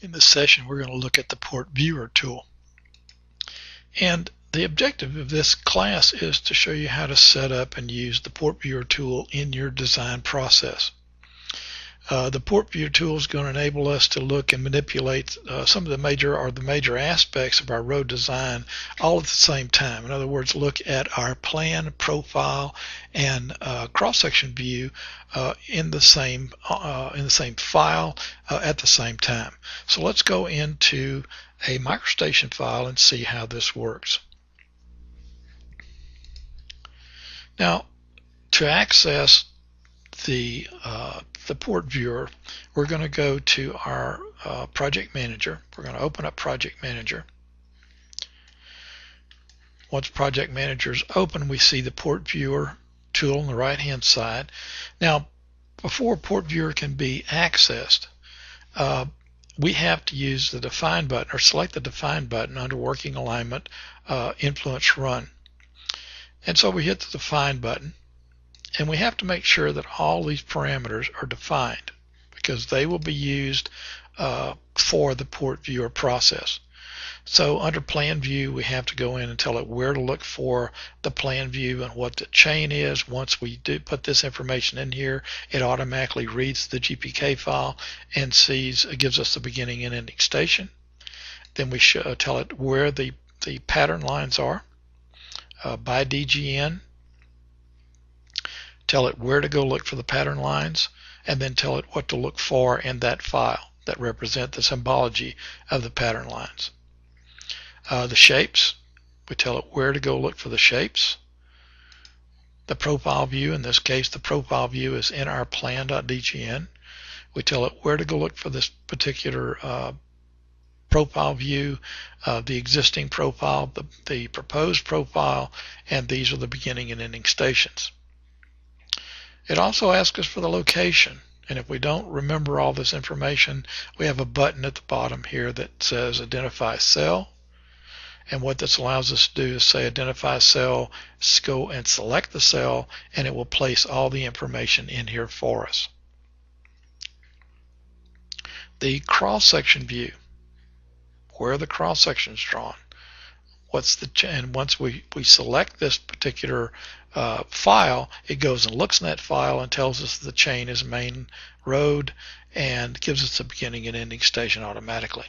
In this session, we're going to look at the PortViewer tool. And the objective of this class is to show you how to set up and use the PortViewer tool in your design process. The PortViewer tool is going to enable us to look and manipulate some of the major aspects of our road design all at the same time. In other words, look at our plan, profile, and cross-section view in the same file at the same time. So let's go into a MicroStation file and see how this works. Now, to access the PortViewer, we're going to go to our Project Manager. We're going to open up Project Manager. Once Project Manager is open, we see the PortViewer tool on the right hand side. Now, before PortViewer can be accessed, we have to use the Define button, or select the Define button under Working Alignment, Influence Run. And so we hit the Define button, and we have to make sure that all these parameters are defined because they will be used for the PortViewer process. So under Plan View, we have to go in and tell it where to look for the plan view and what the chain is. Once we do put this information in here, it automatically reads the GPK file and gives us the beginning and ending station. Then we tell it where the pattern lines are by DGN. Tell it where to go look for the pattern lines, and then tell it what to look for in that file that represent the symbology of the pattern lines. The shapes, we tell it where to go look for the shapes. The profile view, in this case the profile view is in our plan.dgn. We tell it where to go look for this particular profile view, the existing profile, the proposed profile, and these are the beginning and ending stations. It also asks us for the location, and if we don't remember all this information, we have a button at the bottom here that says Identify Cell, and what this allows us to do is say Identify Cell, go and select the cell, and it will place all the information in here for us. The cross-section view, where are the cross-sections drawn? And once we select this particular file, it goes and looks in that file and tells us the chain is main road and gives us the beginning and ending station automatically.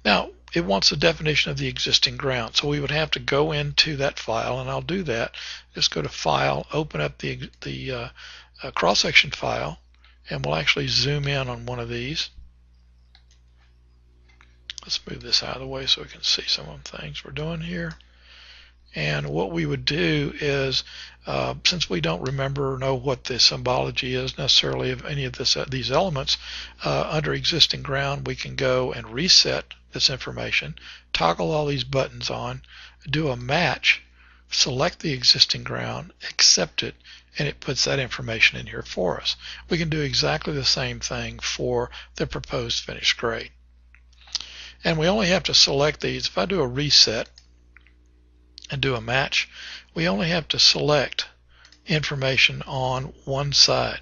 Now, it wants a definition of the existing ground, so we would have to go into that file, and I'll do that. Just go to File, open up the cross-section file, and we'll actually zoom in on one of these. Let's move this out of the way so we can see some of the things we're doing here. And what we would do is, since we don't remember or know what the symbology is necessarily of any of these elements, under existing ground we can go and reset this information, toggle all these buttons on, do a match, select the existing ground, accept it, and it puts that information in here for us. We can do exactly the same thing for the proposed finished grade. And we only have to select these. If I do a reset and do a match, we only have to select information on one side.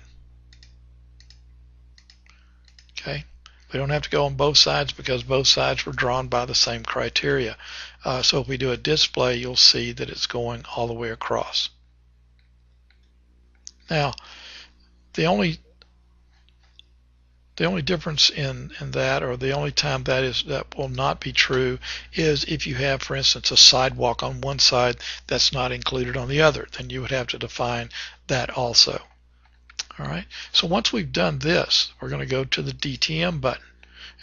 Okay, we don't have to go on both sides because both sides were drawn by the same criteria. So if we do a display, you'll see that it's going all the way across. Now, the only difference in that, or the only time that will not be true, is if you have, for instance, a sidewalk on one side that's not included on the other. Then you would have to define that also. All right. So once we've done this, we're going to go to the DTM button,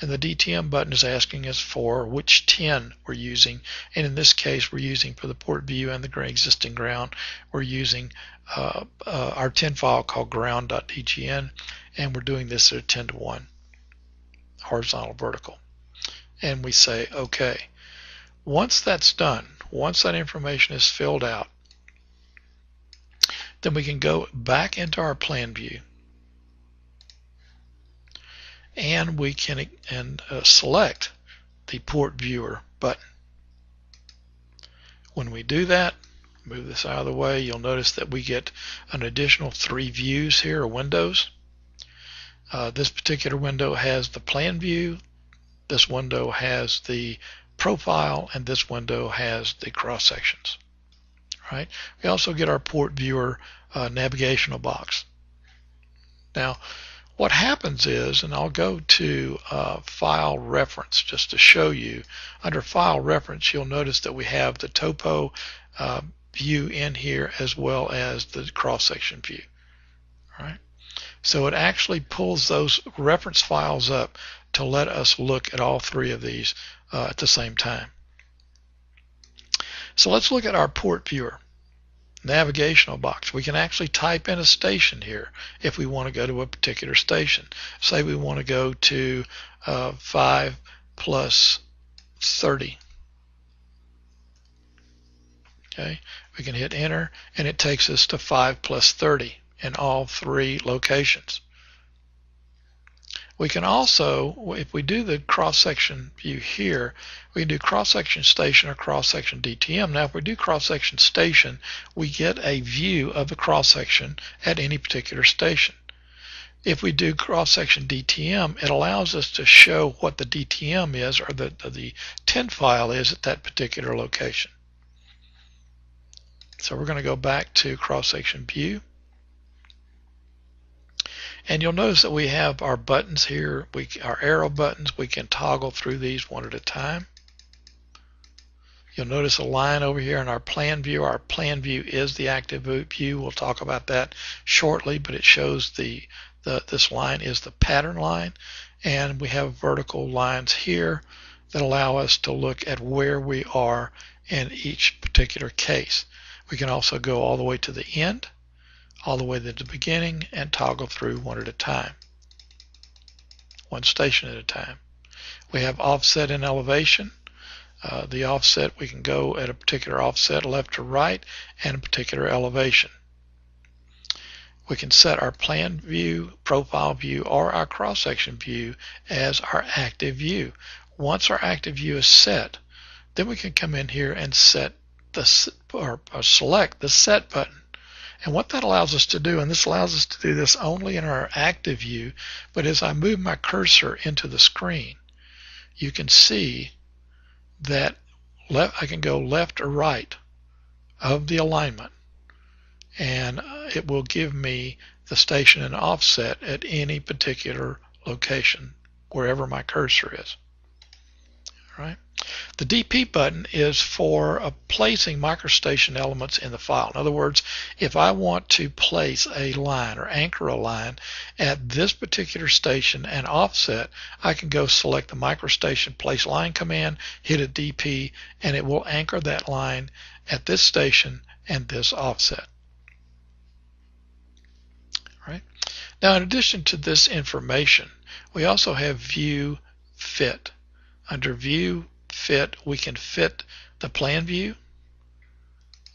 and the DTM button is asking us for which 10 we're using, and in this case we're using for the port view and the existing ground, we're using our 10 file called ground.dgn, and we're doing this at a 10:1 horizontal vertical, and we say OK. Once that's done, once that information is filled out, then we can go back into our plan view, and we can select the PortViewer button. When we do that, move this out of the way, you'll notice that we get an additional 3 views here, or windows. This particular window has the plan view, this window has the profile, and this window has the cross sections. Right? We also get our PortViewer navigational box. Now, what happens is, and I'll go to file reference just to show you. Under file reference, you'll notice that we have the topo view in here as well as the cross-section view. All right? So it actually pulls those reference files up to let us look at all three of these at the same time. So let's look at our PortViewer navigational box. We can actually type in a station here if we want to go to a particular station. Say we want to go to 5 plus 30. Okay, we can hit enter and it takes us to 5 plus 30 in all three locations. We can also, if we do the cross-section view here, we can do cross-section station or cross-section DTM. Now, if we do cross-section station, we get a view of the cross-section at any particular station. If we do cross-section DTM, it allows us to show what the DTM is, or the TIN file is at that particular location. So we're going to go back to cross-section view. And you'll notice that we have our buttons here, our arrow buttons. We can toggle through these one at a time. You'll notice a line over here in our plan view. Our plan view is the active view. We'll talk about that shortly, but it shows this line is the pattern line. And we have vertical lines here that allow us to look at where we are in each particular case. We can also go all the way to the end, all the way to the beginning, and toggle through one at a time, one station at a time. We have offset and elevation. The offset, we can go at a particular offset left to right and a particular elevation. We can set our plan view, profile view, or our cross-section view as our active view. Once our active view is set, then we can come in here and set or select the set button. And what that allows us to do, and this allows us to do this only in our active view, but as I move my cursor into the screen, you can see that I can go left or right of the alignment, and it will give me the station and offset at any particular location, wherever my cursor is. All right. The DP button is for placing microstation elements in the file. In other words, if I want to place a line or anchor a line at this particular station and offset, I can go select the microstation place line command, hit a DP, and it will anchor that line at this station and this offset. All right. Now, in addition to this information, we also have view fit. Under view fit, we can fit the plan view,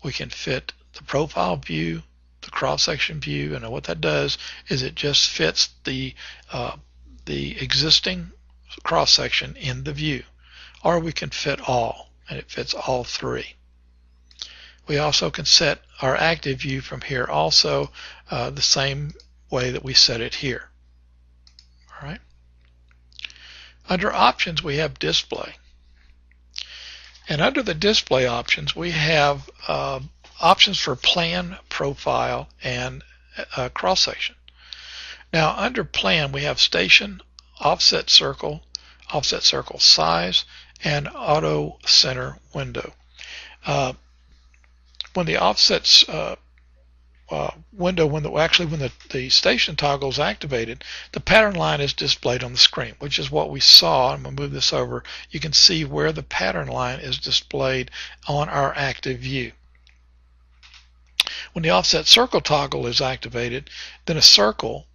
we can fit the profile view, the cross-section view, and what that does is it just fits the existing cross-section in the view. Or we can fit all, and it fits all three. We also can set our active view from here also the same way that we set it here. All right. Under options, we have display. And under the display options, we have options for plan, profile, and cross-section. Now, under plan, we have station, offset circle size, and auto center window. When the offsets window, when the station toggle is activated, the pattern line is displayed on the screen, which is what we saw. I'm going to move this over. You can see where the pattern line is displayed on our active view. When the offset circle toggle is activated, then a circle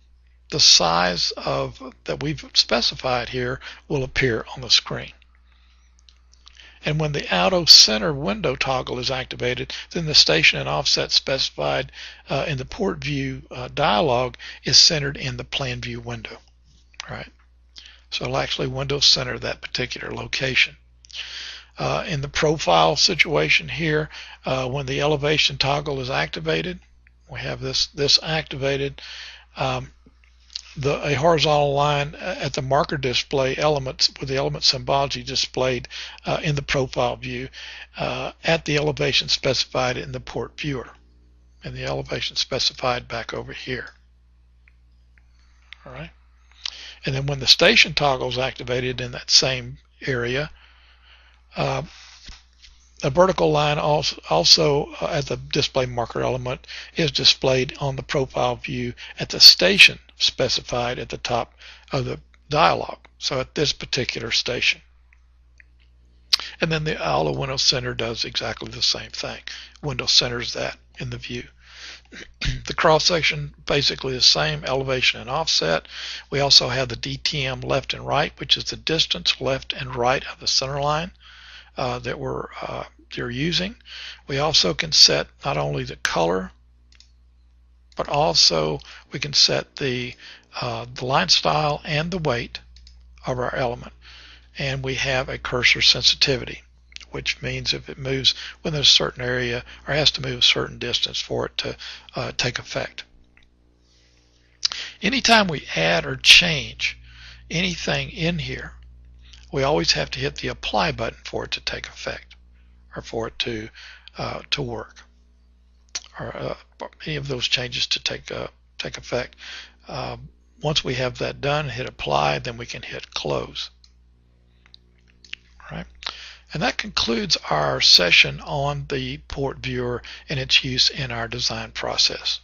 the size that we've specified here will appear on the screen. And when the auto center window toggle is activated, then the station and offset specified in the port view dialog is centered in the plan view window. All right. So it'll actually window center that particular location. In the profile situation here, when the elevation toggle is activated, we have this activated. a horizontal line at the marker display elements with the element symbology displayed in the profile view at the elevation specified in the port viewer, and the elevation specified back over here. All right. And then when the station toggle is activated in that same area, a vertical line also at the display marker element is displayed on the profile view at the station specified at the top of the dialog. So at this particular station. And then the auto window center does exactly the same thing. Window centers that in the view. The cross section basically the same, elevation and offset. We also have the DTM left and right, which is the distance left and right of the center line that they're using. We also can set not only the color, but also we can set the line style and the weight of our element. And we have a cursor sensitivity, which means if it moves within a certain area or has to move a certain distance for it to take effect. Anytime we add or change anything in here, we always have to hit the apply button for it to take effect, or for it to work, or any of those changes to take effect. Once we have that done, hit apply, then we can hit close. All right. And that concludes our session on the port viewer and its use in our design process.